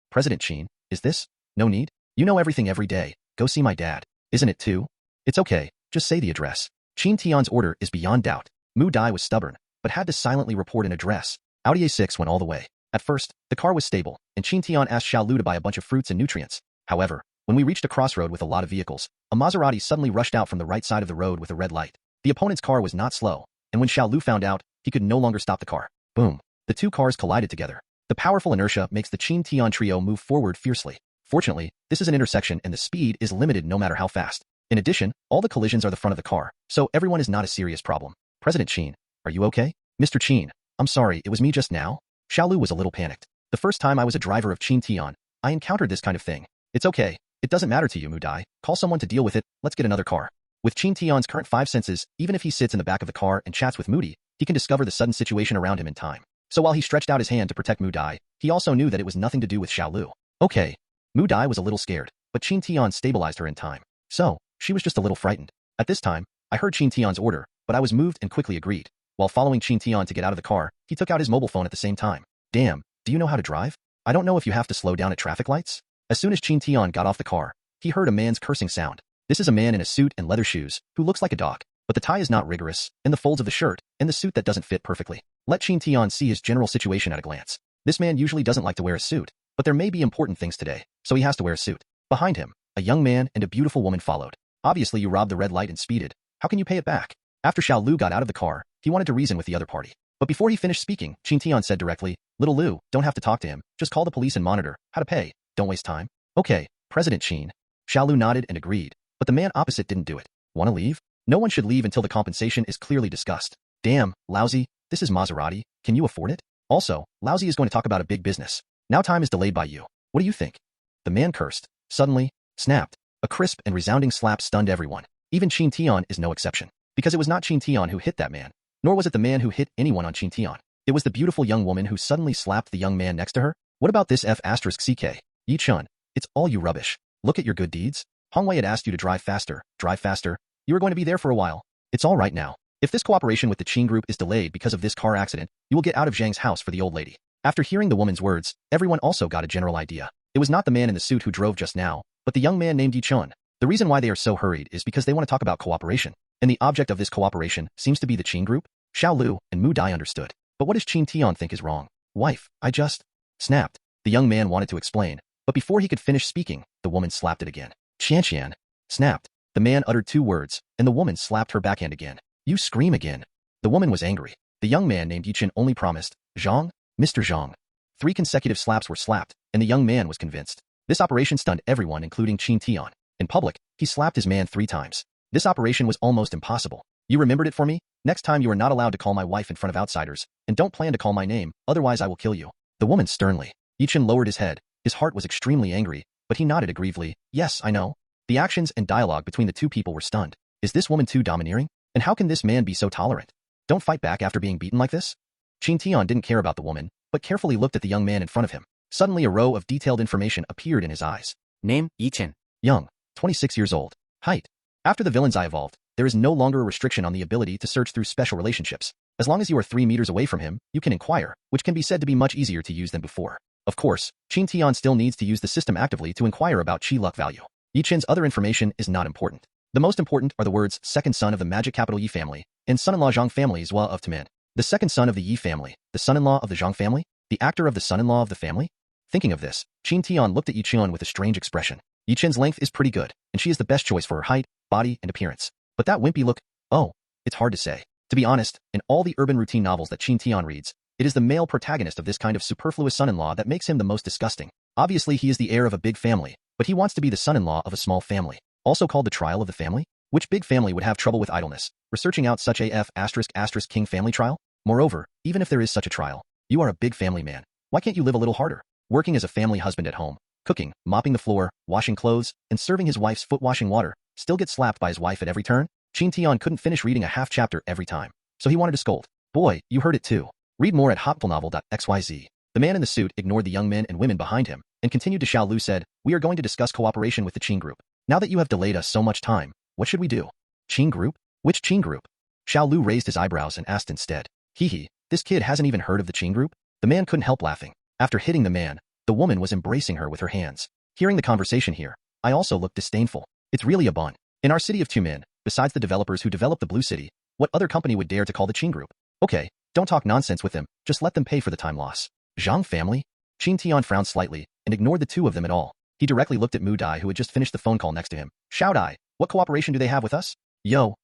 President Qin, is this? No need? You know everything every day. Go see my dad. Isn't it too? It's okay. Just say the address. Qin Tian's order is beyond doubt. Mu Dai was stubborn, but had to silently report an address. Audi A6 went all the way. At first, the car was stable, and Qin Tian asked Xiao Lu to buy a bunch of fruits and nutrients. However, when we reached a crossroad with a lot of vehicles, a Maserati suddenly rushed out from the right side of the road with a red light. The opponent's car was not slow, and when Xiao Lu found out, he could no longer stop the car. Boom. The two cars collided together. The powerful inertia makes the Qin Tian trio move forward fiercely. Fortunately, this is an intersection and the speed is limited no matter how fast. In addition, all the collisions are the front of the car, so everyone is not a serious problem. President Qin, are you okay? Mr. Qin, I'm sorry, it was me just now. Xiao Lu was a little panicked. The first time I was a driver of Qin Tian, I encountered this kind of thing. It's okay. It doesn't matter to you, Mu Dai. Call someone to deal with it. Let's get another car. With Qin Tian's current 5 senses, even if he sits in the back of the car and chats with Moody, he can discover the sudden situation around him in time. So while he stretched out his hand to protect Mu Dai, he also knew that it was nothing to do with Xiao Lu. Okay. Mu Dai was a little scared, but Qin Tian stabilized her in time. So, she was just a little frightened. At this time, I heard Qin Tian's order, but I was moved and quickly agreed. While following Qin Tian to get out of the car, he took out his mobile phone at the same time. Damn, do you know how to drive? I don't know if you have to slow down at traffic lights. As soon as Qin Tian got off the car, he heard a man's cursing sound. This is a man in a suit and leather shoes, who looks like a dog. But the tie is not rigorous, and the folds of the shirt, and the suit that doesn't fit perfectly. Let Qin Tian see his general situation at a glance. This man usually doesn't like to wear a suit, but there may be important things today, so he has to wear a suit. Behind him, a young man and a beautiful woman followed. Obviously you robbed the red light and speeded. How can you pay it back? After Xiao Lu got out of the car, he wanted to reason with the other party. But before he finished speaking, Qin Tian said directly, "Little Lu, don't have to talk to him, just call the police and monitor how to pay. Don't waste time." "Okay, President Qin." Xiao Lu nodded and agreed, but the man opposite didn't do it. "Want to leave?" "No one should leave until the compensation is clearly discussed." "Damn, lousy, this is Maserati, can you afford it? Also, lousy is going to talk about a big business. Now time is delayed by you. What do you think?" The man cursed. Suddenly, snapped. A crisp and resounding slap stunned everyone. Even Qin Tian is no exception. Because it was not Qin Tian who hit that man, nor was it the man who hit anyone on Qin Tian. It was the beautiful young woman who suddenly slapped the young man next to her. "What about this F***CK? Yi Chun, it's all you rubbish. Look at your good deeds. Hong Wei had asked you to drive faster. You were going to be there for a while. It's all right now. If this cooperation with the Qin group is delayed because of this car accident, you will get out of Zhang's house for the old lady." After hearing the woman's words, everyone also got a general idea. It was not the man in the suit who drove just now, but the young man named Yi Chun. The reason why they are so hurried is because they want to talk about cooperation, and the object of this cooperation seems to be the Qin group. Xiao Lu and Mu Dai understood. But what does Qin Tian think is wrong? "Wife, I just..." snapped. The young man wanted to explain, but before he could finish speaking, the woman slapped it again. "Qian," snapped. The man uttered 2 words, and the woman slapped her backhand again. "You scream again." The woman was angry. The young man named Yi Chen only promised, "Zhang, Mr. Zhang." 3 consecutive slaps were slapped, and the young man was convinced. This operation stunned everyone including Qin Tian. In public, he slapped his man 3 times. This operation was almost impossible. "You remembered it for me? Next time you are not allowed to call my wife in front of outsiders, and don't plan to call my name, otherwise I will kill you." The woman sternly. Yi Chen lowered his head. His heart was extremely angry, but he nodded aggrievely. "Yes, I know." The actions and dialogue between the 2 people were stunned. Is this woman too domineering? And how can this man be so tolerant? Don't fight back after being beaten like this? Qin Tian didn't care about the woman, but carefully looked at the young man in front of him. Suddenly a row of detailed information appeared in his eyes. Name, Yi Chen. Young, 26 years old. Height. After the villain's eye evolved, there is no longer a restriction on the ability to search through special relationships. As long as you are 3 meters away from him, you can inquire, which can be said to be much easier to use than before. Of course, Qin Tian still needs to use the system actively to inquire about Qi luck value. Yi Chen's other information is not important. The most important are the words second son of the magic capital Yi family, and son-in-law Zhang family as well of Taman. The second son of the Yi family, the son-in-law of the Zhang family, the actor of the son-in-law of the family? Thinking of this, Qin Tian looked at Yi Chen with a strange expression. Yi Chen's length is pretty good, and she is the best choice for her height, body, and appearance. But that wimpy look, oh, it's hard to say. To be honest, in all the urban routine novels that Qin Tian reads, it is the male protagonist of this kind of superfluous son-in-law that makes him the most disgusting. Obviously he is the heir of a big family, but he wants to be the son-in-law of a small family, also called the trial of the family? Which big family would have trouble with idleness, researching out such a ***king family trial? Moreover, even if there is such a trial, you are a big family man. Why can't you live a little harder? Working as a family husband at home, cooking, mopping the floor, washing clothes, and serving his wife's foot-washing water, still gets slapped by his wife at every turn? Qin Tian couldn't finish reading a half chapter every time, so he wanted to scold. Boy, you heard it too. Read more at hotfulnovel.xyz. The man in the suit ignored the young men and women behind him, and continued to Xiao Lu said, "We are going to discuss cooperation with the Qin group. Now that you have delayed us so much time, what should we do?" "Qin group? Which Qin group?" Xiao Lu raised his eyebrows and asked instead. Hee, this kid hasn't even heard of the Qin group? The man couldn't help laughing. After hitting the man, the woman was embracing her with her hands. Hearing the conversation here, I also looked disdainful. It's really a bun. In our city of Tumen, besides the developers who developed the Blue City, what other company would dare to call the Qin group? Okay, don't talk nonsense with them, just let them pay for the time loss. Zhang family? Qin Tian frowned slightly, and ignored the 2 of them at all. He directly looked at Mu Dai who had just finished the phone call next to him. "Xiao Dai, what cooperation do they have with us?" Yo.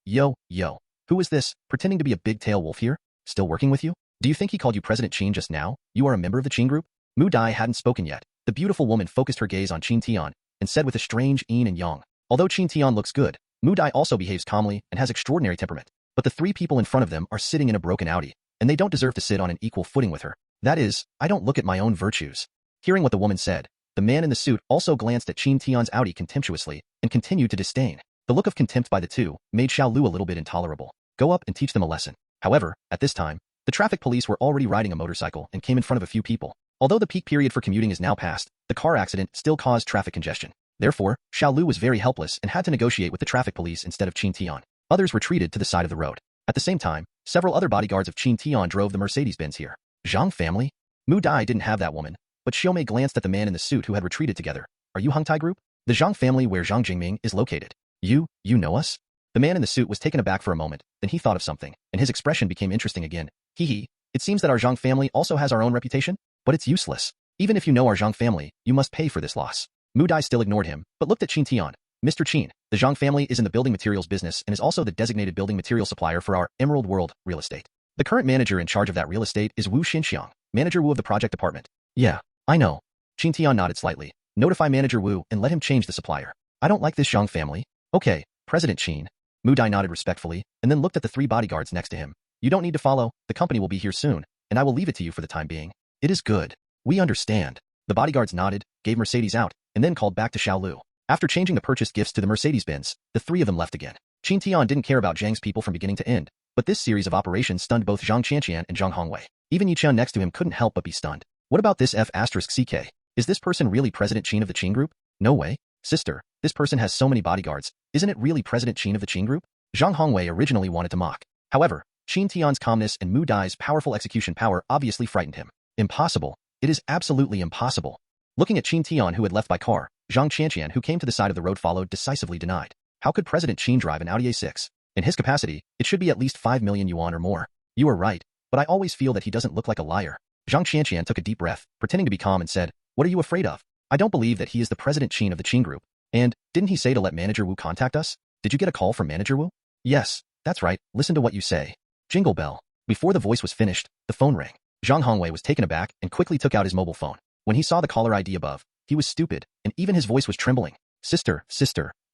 Who is this, pretending to be a big tail wolf here? Still working with you? Do you think he called you President Qin just now? You are a member of the Qin group? Mu Dai hadn't spoken yet. The beautiful woman focused her gaze on Qin Tian, and said with a strange yin and yang. Although Qin Tian looks good, Mu Dai also behaves calmly and has extraordinary temperament. But the 3 people in front of them are sitting in a broken Audi, and they don't deserve to sit on an equal footing with her. That is, I don't look at my own virtues. Hearing what the woman said, the man in the suit also glanced at Qin Tian's Audi contemptuously, and continued to disdain. The look of contempt by the 2 made Xiao Lu a little bit intolerable. Go up and teach them a lesson. However, at this time, the traffic police were already riding a motorcycle and came in front of a few people. Although the peak period for commuting is now past, the car accident still caused traffic congestion. Therefore, Xiao Lu was very helpless and had to negotiate with the traffic police instead of Qin Tian. Others retreated to the side of the road. At the same time, Several other bodyguards of Qin Tian drove the Mercedes-Benz here. Zhang family? Mu Dai didn't have that woman, but Xiaomei glanced at the man in the suit who had retreated together. Are you Hangtai Group? The Zhang family where Zhang Jingming is located. You know us? The man in the suit was taken aback for a moment, then he thought of something, and his expression became interesting again. Hee. It seems that our Zhang family also has our own reputation, but it's useless. Even if you know our Zhang family, you must pay for this loss. Mu Dai still ignored him, but looked at Qin Tian. Mr. Qin, the Zhang family is in the building materials business and is also the designated building material supplier for our Emerald World real estate. The current manager in charge of that real estate is Wu Xinxiang, Manager Wu of the project department. Yeah, I know. Qin Tian nodded slightly. Notify Manager Wu and let him change the supplier. I don't like this Zhang family. Okay, President Qin. Mu Dai nodded respectfully and then looked at the 3 bodyguards next to him. You don't need to follow, the company will be here soon, and I will leave it to you for the time being. It is good. We understand. The bodyguards nodded, gave Mercedes out, and then called back to Xiaolu. After changing the purchased gifts to the Mercedes-Benz, the 3 of them left again. Qin Tian didn't care about Zhang's people from beginning to end, but this series of operations stunned both Zhang Qianqian and Zhang Hongwei. Even Yichun next to him couldn't help but be stunned. What about this F***CK? Is this person really President Qin of the Qin Group? No way. Sister, this person has so many bodyguards. Isn't it really President Qin of the Qin Group? Zhang Hongwei originally wanted to mock. However, Qin Tian's calmness and Mu Dai's powerful execution power obviously frightened him. Impossible. It is absolutely impossible. Looking at Qin Tian who had left by car, Zhang Qianqian who came to the side of the road followed decisively denied. How could President Qin drive an Audi A6? In his capacity, it should be at least 5 million yuan or more. You are right, but I always feel that he doesn't look like a liar. Zhang Qianqian took a deep breath, pretending to be calm and said, what are you afraid of? I don't believe that he is the President Qin of the Qin Group. And, didn't he say to let Manager Wu contact us? Did you get a call from Manager Wu? Yes, that's right, listen to what you say. Jingle bell. Before the voice was finished, the phone rang. Zhang Hongwei was taken aback and quickly took out his mobile phone. When he saw the caller ID above, he was stupid, and even his voice was trembling. Sister.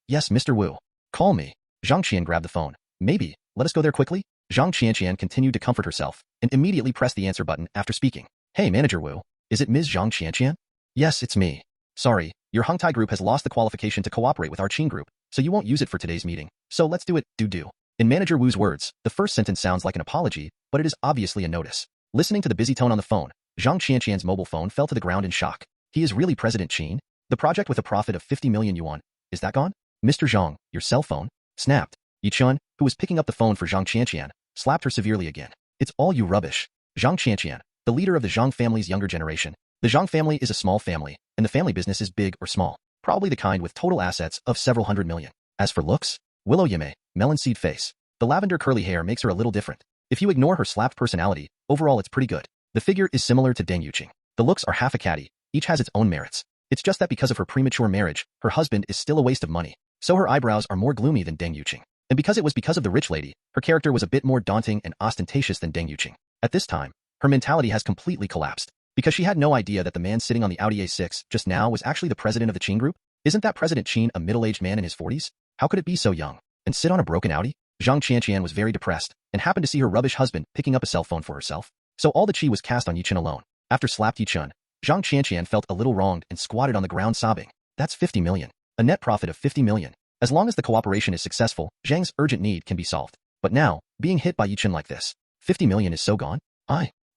Yes, Mr. Wu. Call me. Zhang Qian grabbed the phone. Maybe, let us go there quickly? Zhang Qianqian continued to comfort herself, and immediately pressed the answer button after speaking. Hey Manager Wu, is it Ms. Zhang Qianqian? Yes, it's me. Sorry, your Hangtai Group has lost the qualification to cooperate with our Qin Group, so you won't use it for today's meeting. So let's do it, do. In Manager Wu's words, the first sentence sounds like an apology, but it is obviously a notice. Listening to the busy tone on the phone, Zhang Qianqian's mobile phone fell to the ground in shock. He is really President Qin? The project with a profit of 50 million yuan, is that gone? Mr. Zhang, your cell phone? Snapped. Yichun, who was picking up the phone for Zhang Qianqian, slapped her severely again. It's all you rubbish. Zhang Qianqian, the leader of the Zhang family's younger generation. The Zhang family is a small family, and the family business is big or small. Probably the kind with total assets of several hundred million. As for looks, Willow Yime, melon seed face. The lavender curly hair makes her a little different. If you ignore her slapped personality, overall it's pretty good. The figure is similar to Deng Yuqing. The looks are half a caddy, each has its own merits. It's just that because of her premature marriage, her husband is still a waste of money. So her eyebrows are more gloomy than Deng Yuqing. And because it was because of the rich lady, her character was a bit more daunting and ostentatious than Deng Yuqing. At this time, her mentality has completely collapsed. Because she had no idea that the man sitting on the Audi A6 just now was actually the president of the Qin Group. Isn't that President Qin a middle-aged man in his 40s? How could it be so young? And sit on a broken Audi? Zhang Qianqian was very depressed, and happened to see her rubbish husband picking up a cell phone for herself. So all the chi was cast on Yichun alone. After slapped Yichun, Zhang Qianqian felt a little wronged and squatted on the ground sobbing. That's 50 million. A net profit of 50 million. As long as the cooperation is successful, Zhang's urgent need can be solved. But now, being hit by Yichun like this, 50 million is so gone?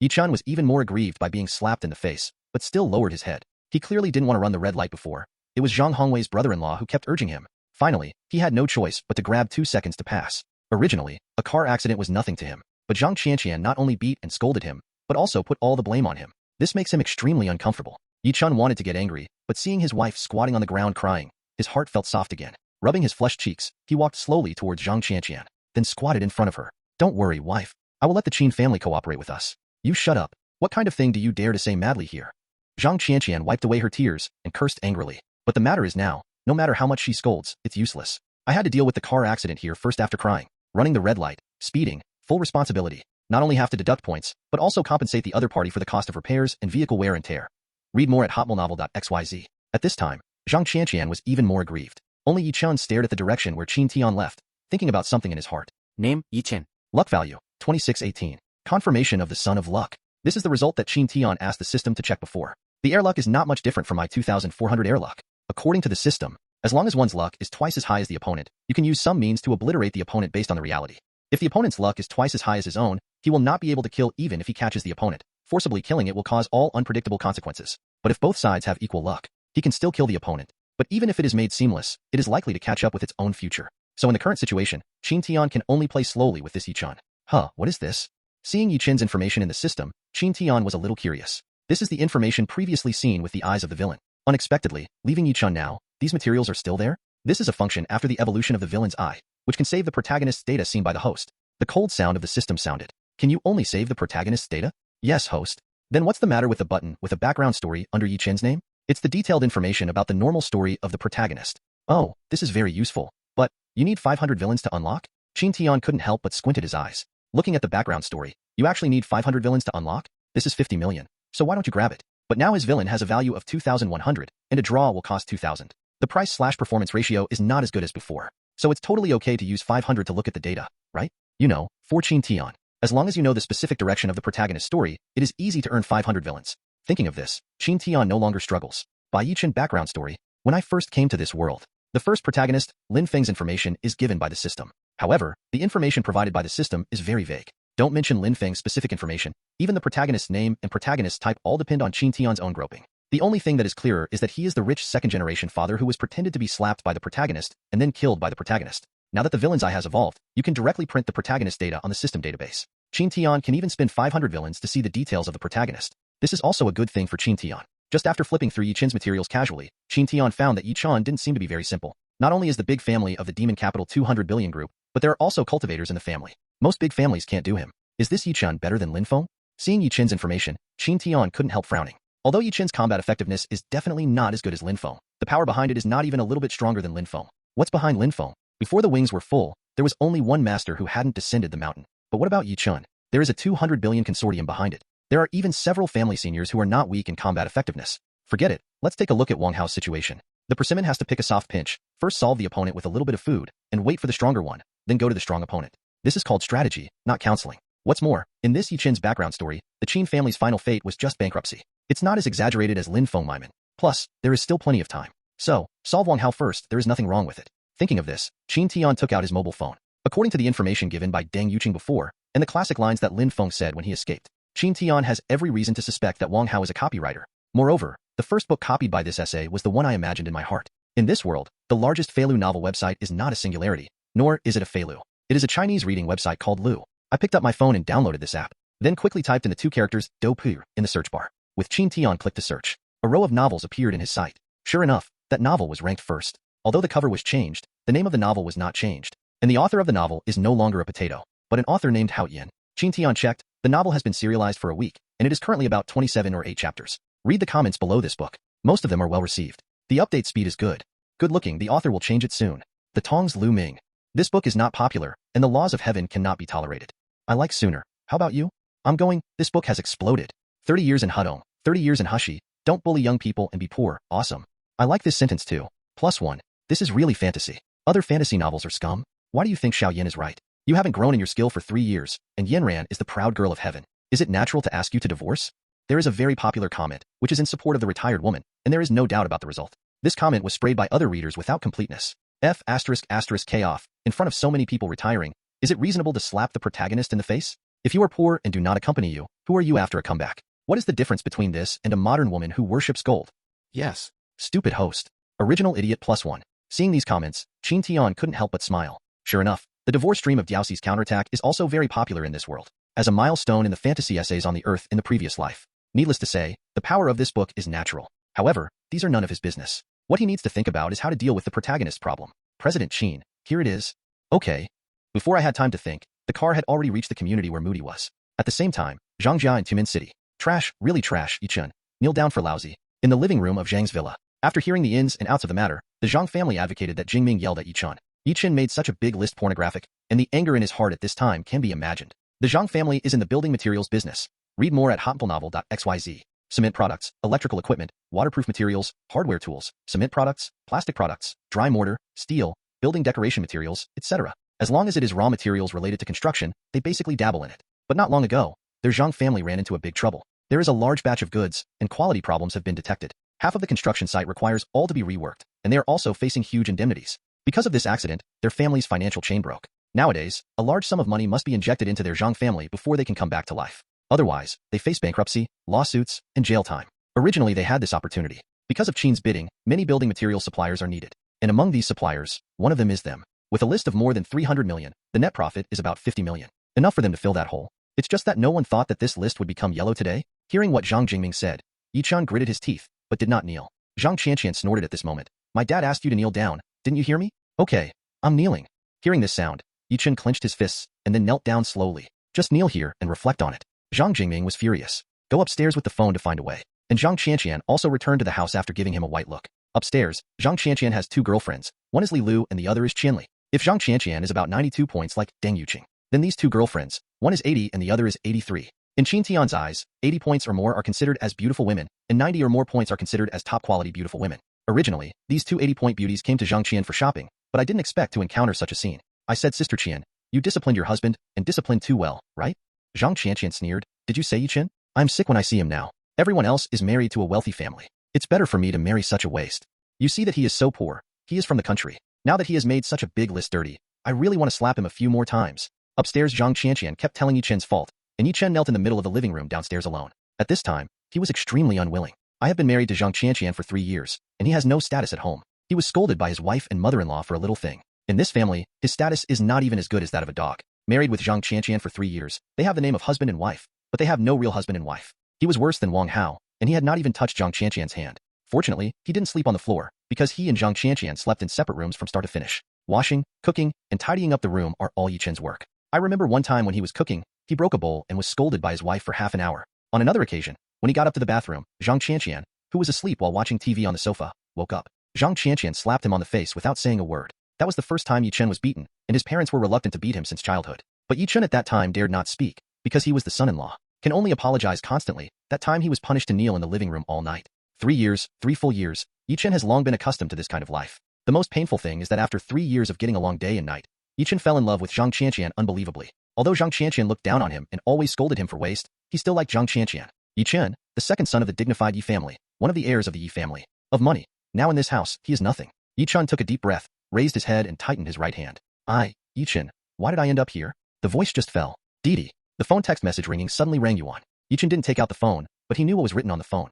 Yichun was even more aggrieved by being slapped in the face, but still lowered his head. He clearly didn't want to run the red light before. It was Zhang Hongwei's brother-in-law who kept urging him. Finally, he had no choice but to grab 2 seconds to pass. Originally, a car accident was nothing to him, but Zhang Qianqian not only beat and scolded him, but also put all the blame on him. This makes him extremely uncomfortable. Yichun wanted to get angry, but seeing his wife squatting on the ground crying, his heart felt soft again. Rubbing his flushed cheeks, he walked slowly towards Zhang Qianqian, then squatted in front of her. Don't worry, wife. I will let the Qin family cooperate with us. You shut up. What kind of thing do you dare to say madly here? Zhang Qianqian wiped away her tears and cursed angrily. But the matter is now, no matter how much she scolds, it's useless. I had to deal with the car accident here first after crying, running the red light, speeding, full responsibility. Not only have to deduct points, but also compensate the other party for the cost of repairs and vehicle wear and tear. Read more at hotmailnovel.xyz. At this time, Zhang Qianqian was even more aggrieved. Only Yichun stared at the direction where Qin Tian left, thinking about something in his heart. Name, Yichen. Luck value, 2618. Confirmation of the Son of Luck. This is the result that Qin Tian asked the system to check before. The air luck is not much different from my 2400 air luck. According to the system, as long as one's luck is twice as high as the opponent, you can use some means to obliterate the opponent based on the reality. If the opponent's luck is twice as high as his own, he will not be able to kill even if he catches the opponent. Forcibly killing it will cause all unpredictable consequences. But if both sides have equal luck, he can still kill the opponent. But even if it is made seamless, it is likely to catch up with its own future. So in the current situation, Qin Tian can only play slowly with this Yichun. Huh, what is this? Seeing Yi Chen's information in the system, Qin Tian was a little curious. This is the information previously seen with the eyes of the villain. Unexpectedly, leaving Yi Chen now, these materials are still there? This is a function after the evolution of the villain's eye, which can save the protagonist's data seen by the host. The cold sound of the system sounded. Can you only save the protagonist's data? Yes, host. Then what's the matter with the button with a background story under Yi Chen's name? It's the detailed information about the normal story of the protagonist. Oh, this is very useful. But, you need 500 villains to unlock? Qin Tian couldn't help but squinted his eyes. Looking at the background story, you actually need 500 villains to unlock? This is 50 million. So why don't you grab it? But now his villain has a value of 2,100, and a draw will cost 2,000. The price/performance ratio is not as good as before. So it's totally okay to use 500 to look at the data, right? You know, for Qin Tian. As long as you know the specific direction of the protagonist's story, it is easy to earn 500 villains. Thinking of this, Qin Tian no longer struggles. By Yi Chen background story, when I first came to this world, the first protagonist, Lin Feng's information is given by the system. However, the information provided by the system is very vague. Don't mention Lin Feng's specific information. Even the protagonist's name and protagonist's type all depend on Qin Tian's own groping. The only thing that is clearer is that he is the rich second-generation father who was pretended to be slapped by the protagonist and then killed by the protagonist. Now that the villain's eye has evolved, you can directly print the protagonist data on the system database. Qin Tian can even spend 500 villains to see the details of the protagonist. This is also a good thing for Qin Tian. Just after flipping through Yi Chen's materials casually, Qin Tian found that Yi Chen didn't seem to be very simple. Not only is the big family of the demon capital 200 billion group, but there are also cultivators in the family. Most big families can't do him. Is this Yi Chen better than Lin Feng? Seeing Yi Chen's information, Qin Tian couldn't help frowning. Although Yi Chen's combat effectiveness is definitely not as good as Lin Feng, the power behind it is not even a little bit stronger than Lin Feng. What's behind Lin Feng? Before the wings were full, there was only one master who hadn't descended the mountain. But what about Yi Chen? There is a 200 billion consortium behind it. There are even several family seniors who are not weak in combat effectiveness. Forget it. Let's take a look at Wang Hao's situation. The persimmon has to pick a soft pinch, first solve the opponent with a little bit of food, and wait for the stronger one, then go to the strong opponent. This is called strategy, not counseling. What's more, in this Yi Chen's background story, the Qin family's final fate was just bankruptcy. It's not as exaggerated as Lin Feng Maiman. Plus, there is still plenty of time. So, solve Wang Hao first, there is nothing wrong with it. Thinking of this, Qin Tian took out his mobile phone. According to the information given by Deng Yuqing before, and the classic lines that Lin Feng said when he escaped, Qin Tian has every reason to suspect that Wang Hao is a copywriter. Moreover, the first book copied by this essay was the one I imagined in my heart. In this world, the largest Feilu novel website is not a singularity, nor is it a Feilu. It is a Chinese reading website called Lu. I picked up my phone and downloaded this app, then quickly typed in the two characters Do Pu in the search bar. With Qin Tian clicked to search, a row of novels appeared in his site. Sure enough, that novel was ranked first. Although the cover was changed, the name of the novel was not changed, and the author of the novel is no longer a potato, but an author named Hao Yin. Qin Tian checked, the novel has been serialized for a week, and it is currently about 27 or 8 chapters. Read the comments below this book. Most of them are well received. The update speed is good. Good looking, the author will change it soon. The Tong's Lu Ming. This book is not popular, and the laws of heaven cannot be tolerated. I like sooner. How about you? I'm going, this book has exploded. 30 years in Hudong, 30 years in Hushi. Don't bully young people and be poor. Awesome. I like this sentence too. +1. This is really fantasy. Other fantasy novels are scum. Why do you think Xiao Yin is right? You haven't grown in your skill for 3 years, and Yanran is the proud girl of heaven. Is it natural to ask you to divorce? There is a very popular comment, which is in support of the retired woman, and there is no doubt about the result. This comment was sprayed by other readers without completeness. K off, in front of so many people retiring, is it reasonable to slap the protagonist in the face? If you are poor and do not accompany you, who are you after a comeback? What is the difference between this and a modern woman who worships gold? Yes. Stupid host. Original idiot +1. Seeing these comments, Qin Tian couldn't help but smile. Sure enough, the divorce dream of Diaoxi's counterattack is also very popular in this world, as a milestone in the fantasy essays on the earth in the previous life. Needless to say, the power of this book is natural. However, these are none of his business. What he needs to think about is how to deal with the protagonist problem. President Qin, here it is. Okay. Before I had time to think, the car had already reached the community where Moody was. At the same time, Zhangjia in Tumen City. Trash, really trash, Yi Chen. Kneel down for lousy. In the living room of Zhang's villa. After hearing the ins and outs of the matter, the Zhang family advocated that Jingming yelled at Yi Chen. Yi Chen made such a big list pornographic, and the anger in his heart at this time can be imagined. The Zhang family is in the building materials business. Read more at hotnovel.xyz. Cement products, electrical equipment, waterproof materials, hardware tools, cement products, plastic products, dry mortar, steel, building decoration materials, etc. As long as it is raw materials related to construction, they basically dabble in it. But not long ago, their Zhang family ran into a big trouble. There is a large batch of goods, and quality problems have been detected. Half of the construction site requires all to be reworked, and they are also facing huge indemnities. Because of this accident, their family's financial chain broke. Nowadays, a large sum of money must be injected into their Zhang family before they can come back to life. Otherwise, they face bankruptcy, lawsuits, and jail time. Originally, they had this opportunity. Because of Qin's bidding, many building material suppliers are needed. And among these suppliers, one of them is them. With a list of more than 300 million, the net profit is about 50 million. Enough for them to fill that hole. It's just that no one thought that this list would become yellow today. Hearing what Zhang Jingming said, Yichun gritted his teeth, but did not kneel. Zhang Qianqian snorted at this moment. My dad asked you to kneel down, didn't you hear me? Okay, I'm kneeling. Hearing this sound, Yichun clenched his fists, and then knelt down slowly. Just kneel here and reflect on it. Zhang Jingming was furious. Go upstairs with the phone to find a way. And Zhang Qianqian also returned to the house after giving him a white look. Upstairs, Zhang Qianqian has two girlfriends. One is Li Lu and the other is Qianli. If Zhang Qianqian is about 92 points like Deng Yuqing, then these two girlfriends, one is 80 and the other is 83. In Qin Tian's eyes, 80 points or more are considered as beautiful women, and 90 or more points are considered as top-quality beautiful women. Originally, these two 80-point beauties came to Zhang Qian for shopping, but I didn't expect to encounter such a scene. I said, Sister Qian, you disciplined your husband, and disciplined too well, right? Zhang Qianqian sneered. Did you say Yichun? I'm sick when I see him now. Everyone else is married to a wealthy family. It's better for me to marry such a waste. You see that he is so poor. He is from the country. Now that he has made such a big list dirty, I really want to slap him a few more times. Upstairs, Zhang Qianqian kept telling Yichun's fault, and Yichun knelt in the middle of the living room downstairs alone. At this time, he was extremely unwilling. I have been married to Zhang Qianqian for 3 years, and he has no status at home. He was scolded by his wife and mother-in-law for a little thing. In this family, his status is not even as good as that of a dog. Married with Zhang Qianqian for 3 years, they have the name of husband and wife, but they have no real husband and wife. He was worse than Wang Hao, and he had not even touched Zhang Qianqian's hand. Fortunately, he didn't sleep on the floor, because he and Zhang Qianqian slept in separate rooms from start to finish. Washing, cooking, and tidying up the room are all Yichun's work. I remember one time when he was cooking, he broke a bowl and was scolded by his wife for half an hour. On another occasion, when he got up to the bathroom, Zhang Qianqian, who was asleep while watching TV on the sofa, woke up. Zhang Qianqian slapped him on the face without saying a word. That was the first time Yichun was beaten, and his parents were reluctant to beat him since childhood. But Yichun at that time dared not speak, because he was the son-in-law. Can only apologize constantly. That time he was punished to kneel in the living room all night. 3 years, 3 full years, Yichun has long been accustomed to this kind of life. The most painful thing is that after 3 years of getting along day and night, Yichun fell in love with Zhang Qianqian unbelievably. Although Zhang Qianqian looked down on him and always scolded him for waste, he still liked Zhang Qianqian. Yichun, the second son of the dignified Yi family, one of the heirs of the Yi family, of money. Now in this house, he is nothing. Yichun took a deep breath, raised his head and tightened his right hand. Yichun, why did I end up here? The voice just fell. Didi. The phone text message ringing suddenly rang Yuan. Yichun didn't take out the phone, but he knew what was written on the phone.